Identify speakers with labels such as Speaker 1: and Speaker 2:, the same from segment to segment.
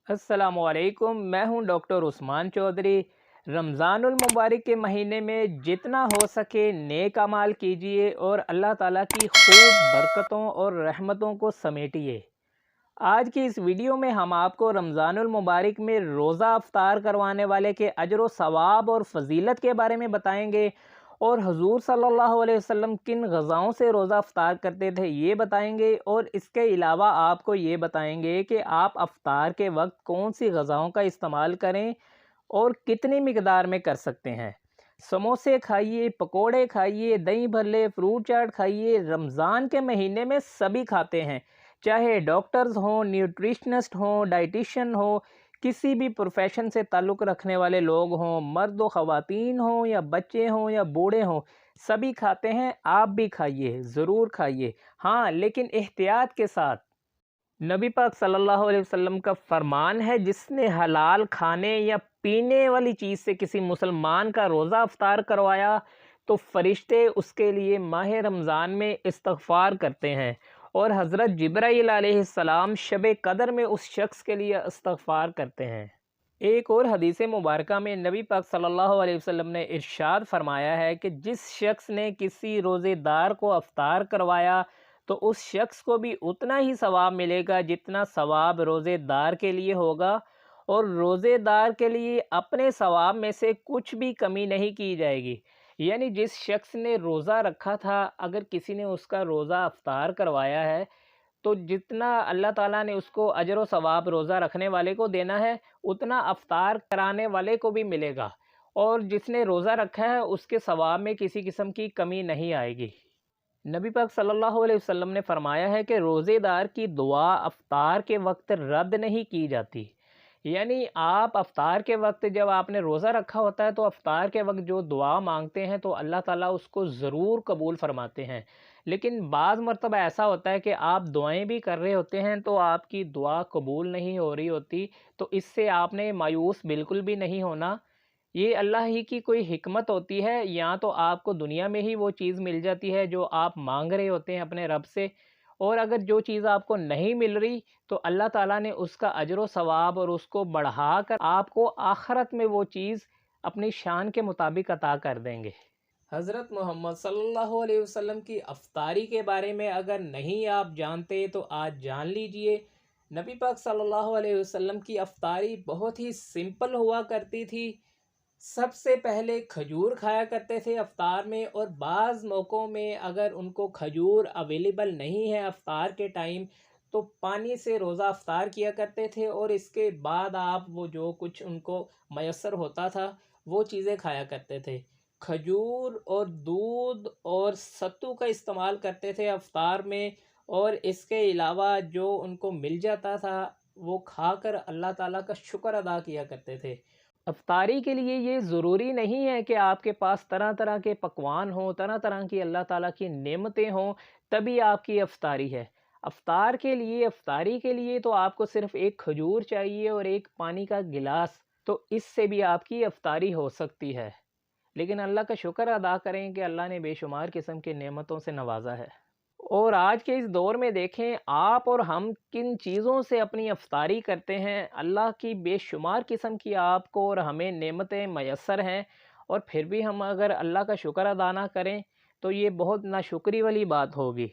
Speaker 1: السلام علیکم، میں ہوں ڈاکٹر عثمان چودھری۔ رمضان المبارک کے مہینے میں جتنا ہو سکے نیک اعمال کیجیے اور اللہ تعالیٰ کی خوب برکتوں اور رحمتوں کو سمیٹیے۔ آج کی اس ویڈیو میں ہم آپ کو رمضان المبارک میں روزہ افطار کروانے والے کے اجر و ثواب اور فضیلت کے بارے میں بتائیں گے، اور حضور صلی اللہ علیہ وسلم کن غذاؤں سے روزہ افطار کرتے تھے یہ بتائیں گے، اور اس کے علاوہ آپ کو یہ بتائیں گے کہ آپ افطار کے وقت کون سی غذاؤں کا استعمال کریں اور کتنی مقدار میں کر سکتے ہیں۔ سموسے کھائیے، پکوڑے کھائیے، دہی بھلے، فروٹ چاٹ کھائیے۔ رمضان کے مہینے میں سبھی کھاتے ہیں، چاہے ڈاکٹرز ہوں، نیوٹریشنسٹ ہوں، ڈائٹیشین ہوں، کسی بھی پروفیشن سے تعلق رکھنے والے لوگ ہوں، مرد و خواتین ہوں یا بچے ہوں یا بوڑھے ہوں، سبھی کھاتے ہیں۔ آپ بھی کھائیے، ضرور کھائیے، ہاں لیکن احتیاط کے ساتھ۔ نبی پاک صلی اللہ علیہ وسلم کا فرمان ہے، جس نے حلال کھانے یا پینے والی چیز سے کسی مسلمان کا روزہ افطار کروایا تو فرشتے اس کے لیے ماہ رمضان میں استغفار کرتے ہیں، اور حضرت جبرائیل علیہ السلام شب قدر میں اس شخص کے لیے استغفار کرتے ہیں۔ ایک اور حدیث مبارکہ میں نبی پاک صلی اللہ علیہ وسلم نے ارشاد فرمایا ہے کہ جس شخص نے کسی روزے دار کو افطار کروایا تو اس شخص کو بھی اتنا ہی ثواب ملے گا جتنا ثواب روزے دار کے لیے ہوگا، اور روزے دار کے لیے اپنے ثواب میں سے کچھ بھی کمی نہیں کی جائے گی۔ یعنی جس شخص نے روزہ رکھا تھا، اگر کسی نے اس کا روزہ افطار کروایا ہے تو جتنا اللہ تعالیٰ نے اس کو اجر و ثواب روزہ رکھنے والے کو دینا ہے، اتنا افطار کرانے والے کو بھی ملے گا، اور جس نے روزہ رکھا ہے اس کے ثواب میں کسی قسم کی کمی نہیں آئے گی۔ نبی پاک صلی اللہ علیہ وسلم نے فرمایا ہے کہ روزے دار کی دعا افطار کے وقت رد نہیں کی جاتی۔ یعنی آپ افطار کے وقت، جب آپ نے روزہ رکھا ہوتا ہے تو افطار کے وقت جو دعا مانگتے ہیں تو اللہ تعالیٰ اس کو ضرور قبول فرماتے ہیں، لیکن بعض مرتبہ ایسا ہوتا ہے کہ آپ دعائیں بھی کر رہے ہوتے ہیں تو آپ کی دعا قبول نہیں ہو رہی ہوتی، تو اس سے آپ نے مایوس بالکل بھی نہیں ہونا۔ یہ اللہ ہی کی کوئی حکمت ہوتی ہے، یا تو آپ کو دنیا میں ہی وہ چیز مل جاتی ہے جو آپ مانگ رہے ہوتے ہیں اپنے رب سے، اور اگر جو چیز آپ کو نہیں مل رہی تو اللہ تعالیٰ نے اس کا اجر و ثواب اور اس کو بڑھا کر آپ کو آخرت میں وہ چیز اپنی شان کے مطابق عطا کر دیں گے۔ حضرت محمد صلی اللہ علیہ وسلم کی افطاری کے بارے میں اگر نہیں آپ جانتے تو آج جان لیجئے۔ نبی پاک صلی اللہ علیہ وسلم کی افطاری بہت ہی سمپل ہوا کرتی تھی۔ سب سے پہلے کھجور کھایا کرتے تھے افطار میں، اور بعض موقعوں میں اگر ان کو کھجور اویلیبل نہیں ہے افطار کے ٹائم تو پانی سے روزہ افطار کیا کرتے تھے، اور اس کے بعد آپ وہ جو کچھ ان کو میسر ہوتا تھا وہ چیزیں کھایا کرتے تھے۔ کھجور اور دودھ اور ستو کا استعمال کرتے تھے افطار میں، اور اس کے علاوہ جو ان کو مل جاتا تھا وہ کھا کر اللہ تعالیٰ کا شکر ادا کیا کرتے تھے۔ افطاری کے لیے یہ ضروری نہیں ہے کہ آپ کے پاس طرح طرح کے پکوان ہوں، طرح طرح کی اللہ تعالیٰ کی نعمتیں ہوں تبھی آپ کی افطاری ہے۔ افطاری کے لیے تو آپ کو صرف ایک کھجور چاہیے اور ایک پانی کا گلاس، تو اس سے بھی آپ کی افطاری ہو سکتی ہے۔ لیکن اللہ کا شکر ادا کریں کہ اللہ نے بے شمار قسم کے نعمتوں سے نوازا ہے۔ اور آج کے اس دور میں دیکھیں آپ اور ہم کن چیزوں سے اپنی افطاری کرتے ہیں۔ اللہ کی بے شمار قسم کی آپ کو اور ہمیں نعمتیں میسر ہیں، اور پھر بھی ہم اگر اللہ کا شکر ادا نہ کریں تو یہ بہت ناشکری والی بات ہوگی۔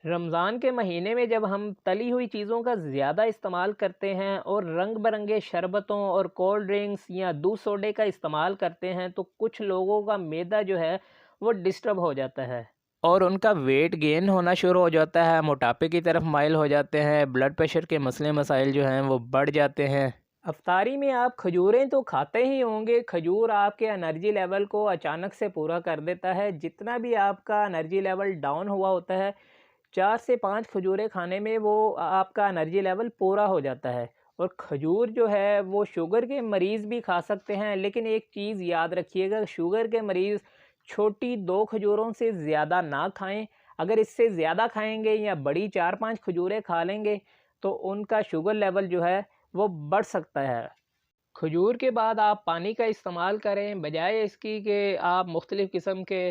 Speaker 1: رمضان کے مہینے میں جب ہم تلی ہوئی چیزوں کا زیادہ استعمال کرتے ہیں اور رنگ برنگے شربتوں اور کولڈ ڈرنکس یا دودھ سوڈے کا استعمال کرتے ہیں تو کچھ لوگوں کا معدہ جو ہے وہ ڈسٹرب ہو جاتا ہے، اور ان کا ویٹ گین ہونا شروع ہو جاتا ہے، موٹاپے کی طرف مائل ہو جاتے ہیں، بلڈ پریشر کے مسئلے مسائل جو ہیں وہ بڑھ جاتے ہیں۔ افطاری میں آپ کھجوریں تو کھاتے ہی ہوں گے۔ کھجور آپ کے انرجی لیول کو اچانک سے پورا کر دیتا ہے۔ جتنا بھی آپ کا انرجی لیول ڈاؤن ہوا ہوتا ہے، 4 سے 5 کھجوریں کھانے میں وہ آپ کا انرجی لیول پورا ہو جاتا ہے۔ اور کھجور جو ہے وہ شوگر کے مریض بھی کھا سکتے ہیں، لیکن ایک چیز یاد رکھیے گا، شوگر کے مریض چھوٹی 2 کھجوروں سے زیادہ نہ کھائیں۔ اگر اس سے زیادہ کھائیں گے یا بڑی 4-5 کھجوریں کھا لیں گے تو ان کا شوگر لیول جو ہے وہ بڑھ سکتا ہے۔ کھجور کے بعد آپ پانی کا استعمال کریں، بجائے اس کی کہ آپ مختلف قسم کے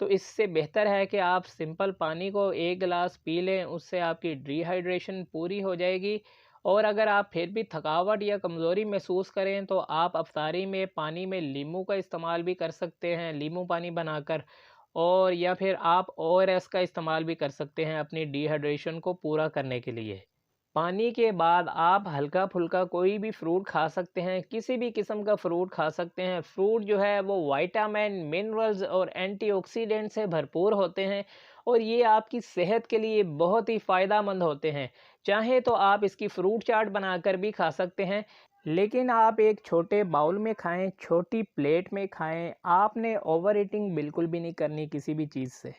Speaker 1: تو اس سے بہتر ہے کہ آپ سمپل پانی کو ایک گلاس پی لیں، اس سے آپ کی ڈی ہائیڈریشن پوری ہو جائے گی۔ اور اگر آپ پھر بھی تھکاوٹ یا کمزوری محسوس کریں تو آپ افطاری میں پانی میں لیموں کا استعمال بھی کر سکتے ہیں، لیموں پانی بنا کر، اور یا پھر آپ او آر ایس کا استعمال بھی کر سکتے ہیں اپنی ڈی ہائیڈریشن کو پورا کرنے کے لیے۔ پانی کے بعد آپ ہلکا پھلکا کوئی بھی فروٹ کھا سکتے ہیں، کسی بھی قسم کا فروٹ کھا سکتے ہیں۔ فروٹ جو ہے وہ وائٹامن، منرلز اور اینٹی آکسیڈنٹ سے بھرپور ہوتے ہیں، اور یہ آپ کی صحت کے لیے بہت ہی فائدہ مند ہوتے ہیں۔ چاہیں تو آپ اس کی فروٹ چاٹ بنا کر بھی کھا سکتے ہیں، لیکن آپ ایک چھوٹے باؤل میں کھائیں، چھوٹی پلیٹ میں کھائیں۔ آپ نے اوور ایٹنگ بالکل بھی نہیں کرنی کسی بھی چیز سے۔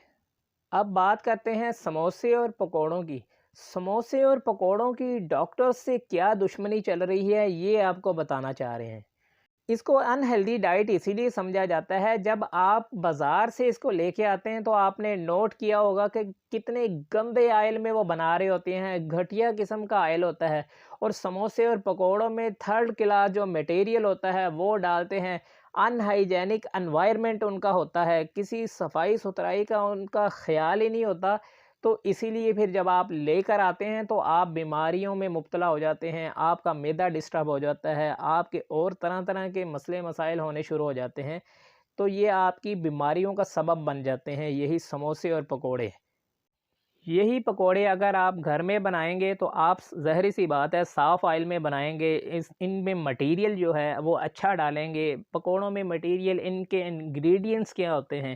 Speaker 1: اب بات کرتے ہیں سموسے اور پکوڑوں کی۔ سموسے اور پکوڑوں کی ڈاکٹر سے کیا دشمنی چل رہی ہے، یہ آپ کو بتانا چاہ رہے ہیں۔ اس کو انہیلدی ڈائٹ اسی لیے سمجھا جاتا ہے، جب آپ بازار سے اس کو لے کے آتے ہیں تو آپ نے نوٹ کیا ہوگا کہ کتنے گندے آئل میں وہ بنا رہے ہوتے ہیں، گھٹیا قسم کا آئل ہوتا ہے، اور سموسے اور پکوڑوں میں تھرڈ کلاس جو میٹیریل ہوتا ہے وہ ڈالتے ہیں۔ ان ہائیجینک انوائرمنٹ ان کا ہوتا ہے، کسی صفائی ستھرائی کا ان کا خیال ہی نہیں ہوتا، تو اسی لیے پھر جب آپ لے کر آتے ہیں تو آپ بیماریوں میں مبتلا ہو جاتے ہیں، آپ کا معدہ ڈسٹرب ہو جاتا ہے، آپ کے اور طرح طرح کے مسئلے مسائل ہونے شروع ہو جاتے ہیں، تو یہ آپ کی بیماریوں کا سبب بن جاتے ہیں یہی سموسے اور پکوڑے۔ یہی پکوڑے اگر آپ گھر میں بنائیں گے تو آپ ظاہر سی بات ہے صاف آئل میں بنائیں گے، ان میں مٹیریل جو ہے وہ اچھا ڈالیں گے۔ پکوڑوں میں مٹیریل، ان کے انگریڈینٹس کیا ہوتے ہیں،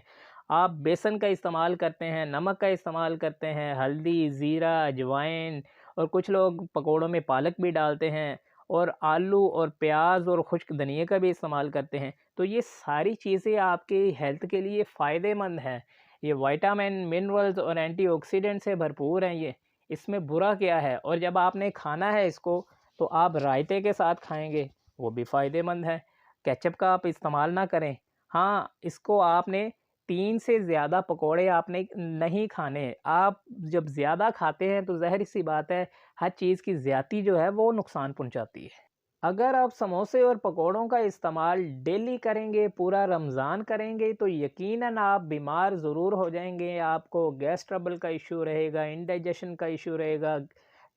Speaker 1: آپ بیسن کا استعمال کرتے ہیں، نمک کا استعمال کرتے ہیں، ہلدی، زیرہ، اجوائن، اور کچھ لوگ پکوڑوں میں پالک بھی ڈالتے ہیں، اور آلو اور پیاز اور خشک دھنیا کا بھی استعمال کرتے ہیں، تو یہ ساری چیزیں آپ کی ہیلتھ کے لیے فائدہ مند ہیں۔ یہ وائٹامن، منرلز اور اینٹی آکسیڈنٹ سے بھرپور ہیں، یہ اس میں برا کیا ہے؟ اور جب آپ نے کھانا ہے اس کو تو آپ رائتے کے ساتھ کھائیں گے، وہ بھی فائدہ مند ہے۔ کیچپ کا آپ استعمال نہ کریں۔ ہاں، اس کو آپ نے 3 سے زیادہ پکوڑے آپ نے نہیں کھانے۔ آپ جب زیادہ کھاتے ہیں تو ظاہر سی بات ہے ہر چیز کی زیادتی جو ہے وہ نقصان پہنچاتی ہے۔ اگر آپ سموسے اور پکوڑوں کا استعمال ڈیلی کریں گے، پورا رمضان کریں گے، تو یقیناً آپ بیمار ضرور ہو جائیں گے۔ آپ کو گیس ٹربل کا ایشو رہے گا، انڈائجیشن کا ایشو رہے گا،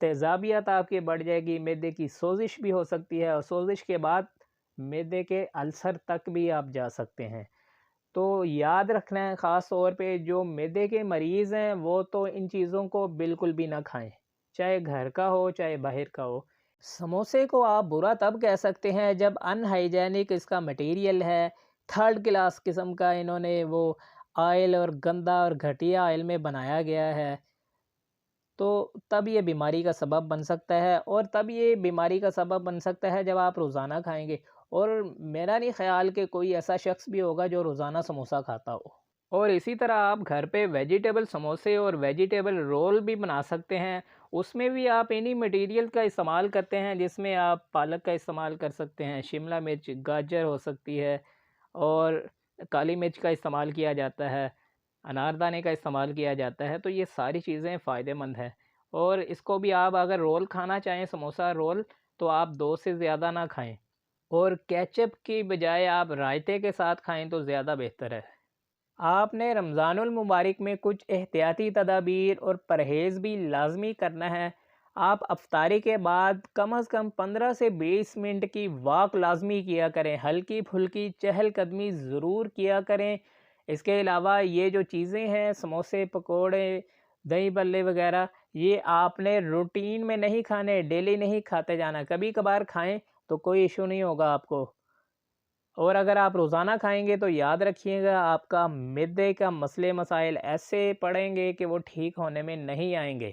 Speaker 1: تیزابیت آپ کی بڑھ جائے گی، معدے کی سوزش بھی ہو سکتی ہے، اور سوزش کے بعد معدے کے السر تک بھی آپ جا سکتے ہیں۔ تو یاد رکھنا ہے خاص طور پہ جو معدے کے مریض ہیں وہ تو ان چیزوں کو بالکل بھی نہ کھائیں، چاہے گھر کا ہو چاہے باہر کا ہو۔ سموسے کو آپ برا تب کہہ سکتے ہیں جب ان ہائیجینک اس کا مٹیریل ہے، تھرڈ کلاس قسم کا انہوں نے وہ آئل اور گندا اور گھٹیا آئل میں بنایا گیا ہے، تو تب یہ بیماری کا سبب بن سکتا ہے، اور تب یہ بیماری کا سبب بن سکتا ہے جب آپ روزانہ کھائیں گے۔ اور میرا نہیں خیال کہ کوئی ایسا شخص بھی ہوگا جو روزانہ سموسہ کھاتا ہو۔ اور اسی طرح آپ گھر پہ ویجیٹیبل سموسے اور ویجیٹیبل رول بھی بنا سکتے ہیں، اس میں بھی آپ انہی مٹیریل کا استعمال کرتے ہیں، جس میں آپ پالک کا استعمال کر سکتے ہیں، شملہ مرچ، گاجر ہو سکتی ہے، اور کالی مرچ کا استعمال کیا جاتا ہے، اناردانے کا استعمال کیا جاتا ہے، تو یہ ساری چیزیں فائدہ مند ہیں۔ اور اس کو بھی آپ اگر رول کھانا چاہیں، سموسہ رول، تو آپ 2 سے زیادہ نہ کھائیں، اور کیچپ کی بجائے آپ رائتے کے ساتھ کھائیں تو زیادہ بہتر ہے۔ آپ نے رمضان المبارک میں کچھ احتیاطی تدابیر اور پرہیز بھی لازمی کرنا ہے۔ آپ افطاری کے بعد کم از کم 15 سے 20 منٹ کی واک لازمی کیا کریں، ہلکی پھلکی چہل قدمی ضرور کیا کریں۔ اس کے علاوہ یہ جو چیزیں ہیں، سموسے، پکوڑے، دہی بلے وغیرہ، یہ آپ نے روٹین میں نہیں کھانے، ڈیلی نہیں کھاتے جانا، کبھی کبھار کھائیں تو کوئی ایشو نہیں ہوگا آپ کو۔ اور اگر آپ روزانہ کھائیں گے تو یاد رکھیے گا آپ کا معدے کا مسئلے مسائل ایسے پڑیں گے کہ وہ ٹھیک ہونے میں نہیں آئیں گے۔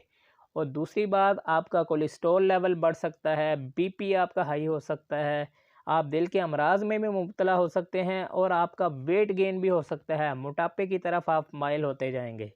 Speaker 1: اور دوسری بات، آپ کا کولیسٹرول لیول بڑھ سکتا ہے، بی پی آپ کا ہائی ہو سکتا ہے، آپ دل کے امراض میں بھی مبتلا ہو سکتے ہیں، اور آپ کا ویٹ گین بھی ہو سکتا ہے، موٹاپے کی طرف آپ مائل ہوتے جائیں گے۔